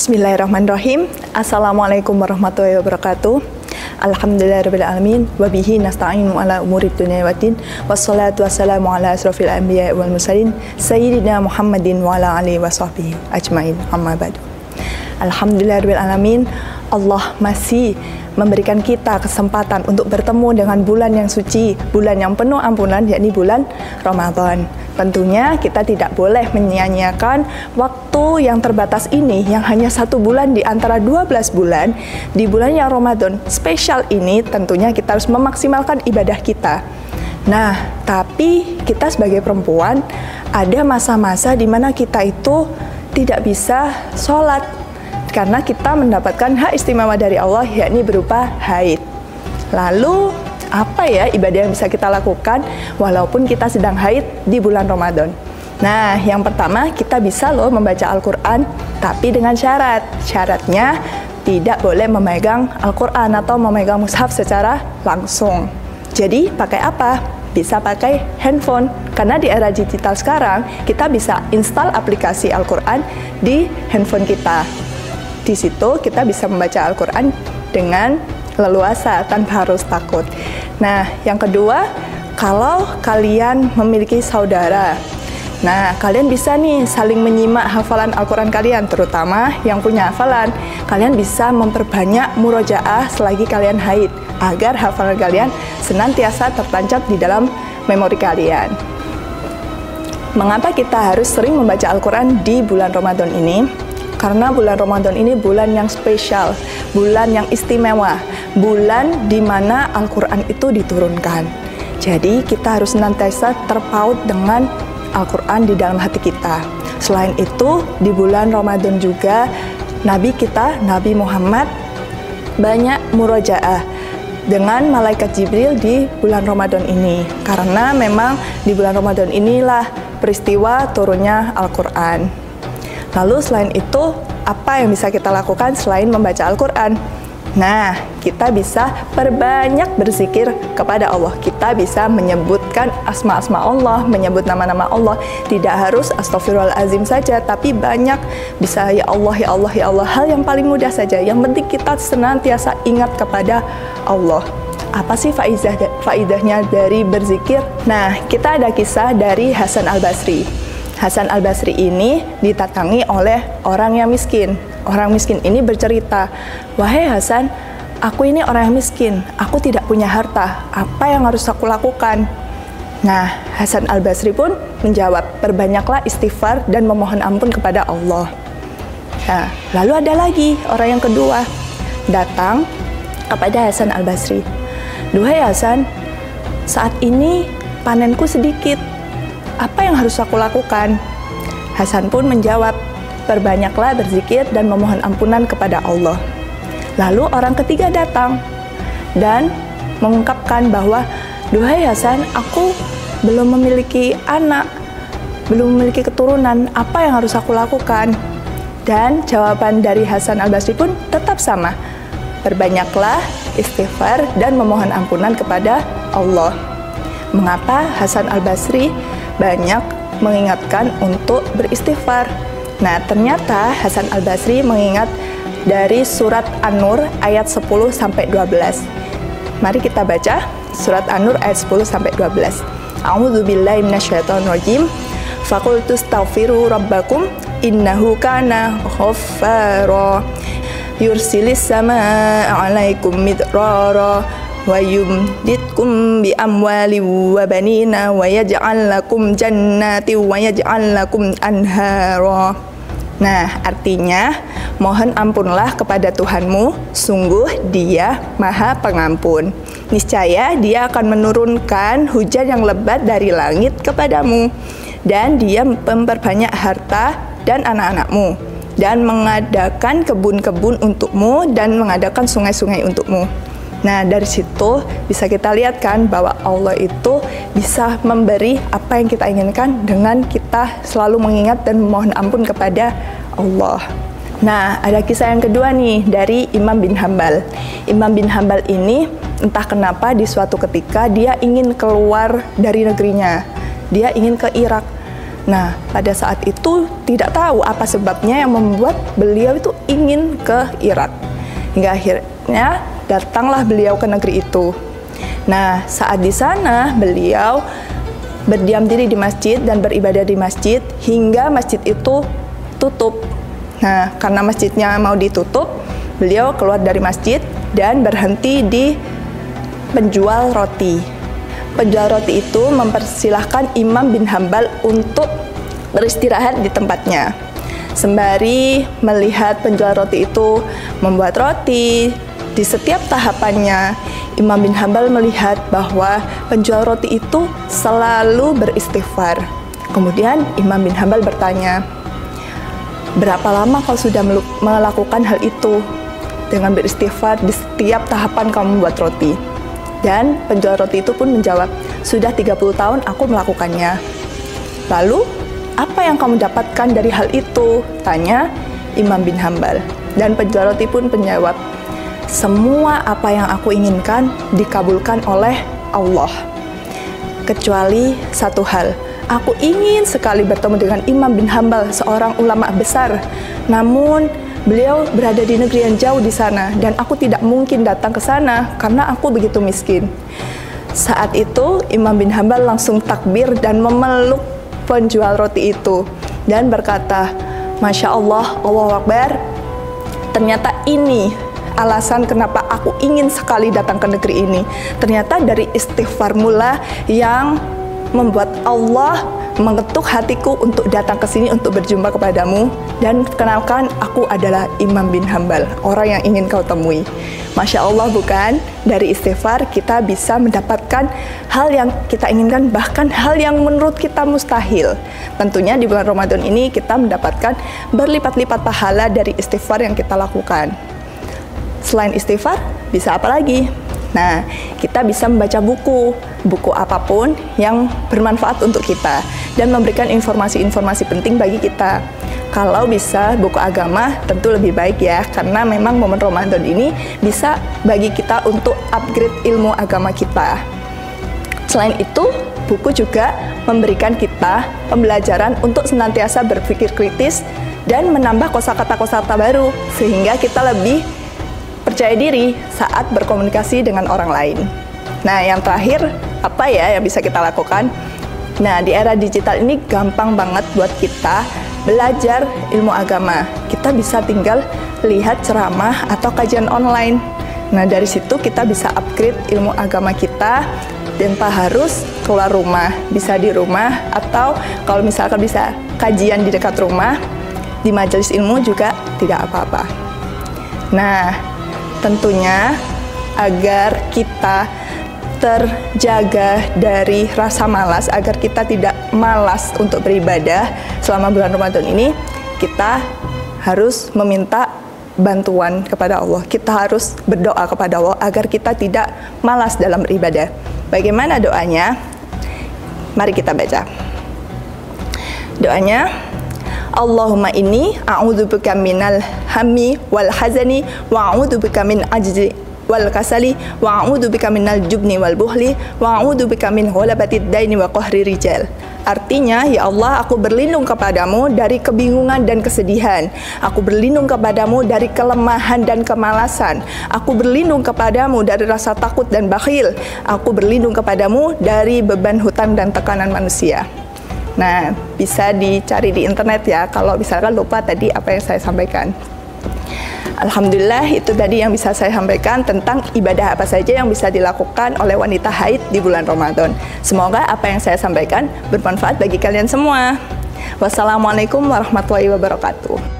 Bismillahirrahmanirrahim. Assalamualaikum warahmatullahi wabarakatuh. Alhamdulillahirrahmanirrahim. Wabihi nasta'inu ala umurid dunia waddin. Wassalatu wassalamu ala asrafil anbiya wal mursalin Sayyidina Muhammadin wa ala alihi wa sahbihi ajmain. Amma ba'du. Alhamdulillahirrahmanirrahim. Allah masih memberikan kita kesempatan untuk bertemu dengan bulan yang suci, bulan yang penuh ampunan, yakni bulan Ramadan. Tentunya kita tidak boleh menyia-nyiakan waktu yang terbatas ini, yang hanya 1 bulan di antara 12 bulan, di bulan yang Ramadan spesial ini. Tentunya kita harus memaksimalkan ibadah kita. Nah, tapi kita sebagai perempuan, ada masa-masa di mana kita itu tidak bisa sholat, karena kita mendapatkan hak istimewa dari Allah, yakni berupa haid. Lalu, apa ya ibadah yang bisa kita lakukan walaupun kita sedang haid di bulan Ramadan? Nah, yang pertama, kita bisa loh membaca Al-Quran, tapi dengan syarat. Syaratnya tidak boleh memegang Al-Quran atau memegang mushaf secara langsung. Jadi, pakai apa? Bisa pakai handphone, karena di era digital sekarang, kita bisa install aplikasi Al-Quran di handphone kita. Di situ kita bisa membaca Al-Quran dengan leluasa tanpa harus takut. Nah, yang kedua, kalau kalian memiliki saudara, nah kalian bisa nih saling menyimak hafalan Al-Quran kalian, terutama yang punya hafalan. Kalian bisa memperbanyak murojaah selagi kalian haid, agar hafalan kalian senantiasa tertancap di dalam memori kalian. Mengapa kita harus sering membaca Al-Quran di bulan Ramadan ini? Karena bulan Ramadan ini bulan yang spesial, bulan yang istimewa, bulan di mana Al-Quran itu diturunkan. Jadi kita harus senantiasa terpaut dengan Al-Quran di dalam hati kita. Selain itu, di bulan Ramadan juga Nabi kita, Nabi Muhammad, banyak murojaah dengan malaikat Jibril di bulan Ramadan ini. Karena memang di bulan Ramadan inilah peristiwa turunnya Al-Quran. Lalu selain itu, apa yang bisa kita lakukan selain membaca Al-Quran? Nah, kita bisa perbanyak berzikir kepada Allah. Kita bisa menyebutkan asma-asma Allah, menyebut nama-nama Allah. Tidak harus astaghfirullahaladzim saja, tapi banyak bisa ya Allah, ya Allah, ya Allah. Hal yang paling mudah saja. Yang penting kita senantiasa ingat kepada Allah. Apa sih faidahnya dari berzikir? Nah, kita ada kisah dari Hasan Al-Basri. Hasan Al-Basri ini ditatangi oleh orang yang miskin. Orang miskin ini bercerita, "Wahai Hasan, aku ini orang yang miskin, aku tidak punya harta, apa yang harus aku lakukan?" Nah, Hasan Al-Basri pun menjawab, "Perbanyaklah istighfar dan memohon ampun kepada Allah." Nah, lalu ada lagi orang yang kedua, datang kepada Hasan Al-Basri. "Duhai Hasan, saat ini panenku sedikit, apa yang harus aku lakukan?" Hasan pun menjawab, "Perbanyaklah berzikir dan memohon ampunan kepada Allah." Lalu orang ketiga datang dan mengungkapkan bahwa, "Duhai Hasan, aku belum memiliki anak, belum memiliki keturunan, apa yang harus aku lakukan?" Dan jawaban dari Hasan Al-Basri pun tetap sama, "Perbanyaklah istighfar dan memohon ampunan kepada Allah." Mengapa Hasan Al-Basri banyak mengingatkan untuk beristighfar? Nah, ternyata Hasan Al-Basri mengingat dari surat An-Nur ayat 10-12. Mari kita baca surat An-Nur ayat 10-12. A'udzubillahi minasyaitonirrajim. Faqultu astaghfiru rabbakum innahu kana ghaffara yursilis samaa'a 'alaikum midrara wa yumditkum bi amwali wa banina wa yaj'al lakum jannati wa yaj'al lakum anhara. Nah, artinya, mohon ampunlah kepada Tuhanmu, sungguh Dia Maha Pengampun. Niscaya Dia akan menurunkan hujan yang lebat dari langit kepadamu, dan Dia memperbanyak harta dan anak-anakmu, dan mengadakan kebun-kebun untukmu, dan mengadakan sungai-sungai untukmu. Nah, dari situ bisa kita lihat kan bahwa Allah itu bisa memberi apa yang kita inginkan dengan kita selalu mengingat dan memohon ampun kepada Allah. Nah, ada kisah yang kedua nih dari Imam bin Hambal. Imam bin Hambal ini entah kenapa di suatu ketika dia ingin keluar dari negerinya. Dia ingin ke Irak. Nah, pada saat itu tidak tahu apa sebabnya yang membuat beliau itu ingin ke Irak. Hingga akhirnya datanglah beliau ke negeri itu. Nah, saat di sana beliau berdiam diri di masjid dan beribadah di masjid hingga masjid itu tutup. Nah, karena masjidnya mau ditutup, beliau keluar dari masjid dan berhenti di penjual roti. Penjual roti itu mempersilahkan Imam bin Hambal untuk beristirahat di tempatnya. Sembari melihat penjual roti itu membuat roti, di setiap tahapannya Imam bin Hambal melihat bahwa penjual roti itu selalu beristighfar. Kemudian Imam bin Hambal bertanya, "Berapa lama kau sudah melakukan hal itu dengan beristighfar di setiap tahapan kamu membuat roti?" Dan penjual roti itu pun menjawab, "Sudah 30 tahun aku melakukannya." "Lalu, apa yang kamu dapatkan dari hal itu?" tanya Imam bin Hambal. Dan penjual roti pun menjawab, "Semua apa yang aku inginkan dikabulkan oleh Allah. Kecuali satu hal, aku ingin sekali bertemu dengan Imam bin Hambal, seorang ulama besar. Namun, beliau berada di negeri yang jauh di sana dan aku tidak mungkin datang ke sana karena aku begitu miskin." Saat itu Imam bin Hambal langsung takbir dan memeluk penjual roti itu dan berkata, "Masya Allah, Allahu Akbar, ternyata ini alasan kenapa aku ingin sekali datang ke negeri ini. Ternyata dari istighfar mula yang membuat Allah mengetuk hatiku untuk datang ke sini untuk berjumpa kepadamu, dan kenalkan aku adalah Imam bin Hambal, orang yang ingin kau temui." Masya Allah, bukan? Dari istighfar kita bisa mendapatkan hal yang kita inginkan, bahkan hal yang menurut kita mustahil. Tentunya di bulan Ramadan ini kita mendapatkan berlipat-lipat pahala dari istighfar yang kita lakukan. Selain istighfar, bisa apa lagi? Nah, kita bisa membaca buku apapun yang bermanfaat untuk kita dan memberikan informasi-informasi penting bagi kita. Kalau bisa buku agama tentu lebih baik ya, karena memang momen Ramadan ini bisa bagi kita untuk upgrade ilmu agama kita. Selain itu, buku juga memberikan kita pembelajaran untuk senantiasa berpikir kritis dan menambah kosakata-kosakata baru, sehingga kita lebih percaya diri saat berkomunikasi dengan orang lain. Nah, yang terakhir, apa ya yang bisa kita lakukan? Nah, di era digital ini gampang banget buat kita belajar ilmu agama. Kita bisa tinggal lihat ceramah atau kajian online. Nah, dari situ kita bisa upgrade ilmu agama kita tanpa harus keluar rumah. Bisa di rumah, atau kalau misalkan bisa kajian di dekat rumah, di majelis ilmu juga tidak apa-apa. Nah, tentunya agar kita terjaga dari rasa malas, agar kita tidak malas untuk beribadah selama bulan Ramadan ini, kita harus meminta bantuan kepada Allah. Kita harus berdoa kepada Allah agar kita tidak malas dalam beribadah. Bagaimana doanya? Mari kita baca. Doanya, Allahumma inni a'udzubika minal hammi wal hazani wa a'udzubika min ajzi wal kasali wa a'udzubika minal jubni wal buhli wa a'udzubika min ghalabatid daini wa qahri rijal. Artinya, ya Allah, aku berlindung kepadamu dari kebingungan dan kesedihan. Aku berlindung kepadamu dari kelemahan dan kemalasan. Aku berlindung kepadamu dari rasa takut dan bakhil. Aku berlindung kepadamu dari beban hutang dan tekanan manusia. Nah, bisa dicari di internet ya, kalau misalkan lupa tadi apa yang saya sampaikan. Alhamdulillah, itu tadi yang bisa saya sampaikan tentang ibadah apa saja yang bisa dilakukan oleh wanita haid di bulan Ramadan. Semoga apa yang saya sampaikan bermanfaat bagi kalian semua. Wassalamualaikum warahmatullahi wabarakatuh.